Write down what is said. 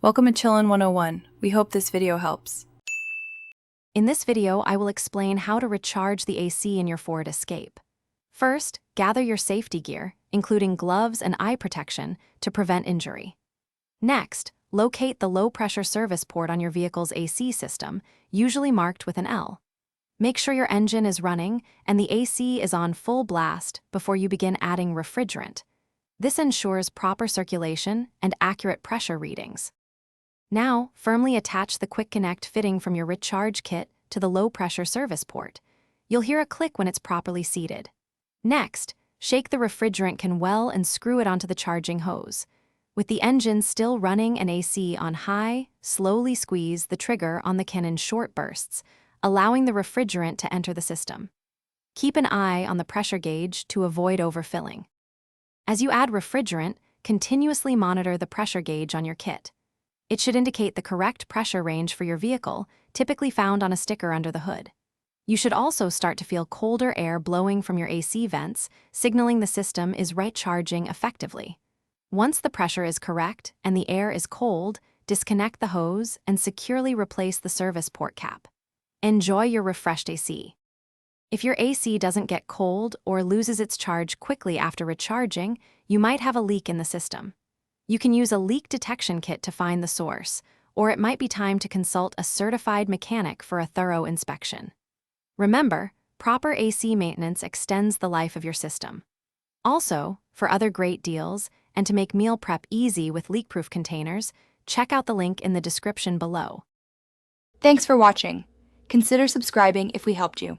Welcome to Chillin' 101. We hope this video helps. In this video, I will explain how to recharge the AC in your Ford Escape. First, gather your safety gear, including gloves and eye protection, to prevent injury. Next, locate the low-pressure service port on your vehicle's AC system, usually marked with an L. Make sure your engine is running and the AC is on full blast before you begin adding refrigerant. This ensures proper circulation and accurate pressure readings. Now, firmly attach the Quick Connect fitting from your recharge kit to the low-pressure service port. You'll hear a click when it's properly seated. Next, shake the refrigerant can well and screw it onto the charging hose. With the engine still running and AC on high, slowly squeeze the trigger on the can in short bursts, allowing the refrigerant to enter the system. Keep an eye on the pressure gauge to avoid overfilling. As you add refrigerant, continuously monitor the pressure gauge on your kit. It should indicate the correct pressure range for your vehicle, typically found on a sticker under the hood. You should also start to feel colder air blowing from your AC vents, signaling the system is recharging effectively. Once the pressure is correct and the air is cold, disconnect the hose and securely replace the service port cap. Enjoy your refreshed AC. If your AC doesn't get cold or loses its charge quickly after recharging, you might have a leak in the system. You can use a leak detection kit to find the source, or it might be time to consult a certified mechanic for a thorough inspection. Remember, proper AC maintenance extends the life of your system. Also, for other great deals and to make meal prep easy with leak-proof containers, check out the link in the description below. Thanks for watching. Consider subscribing if we helped you.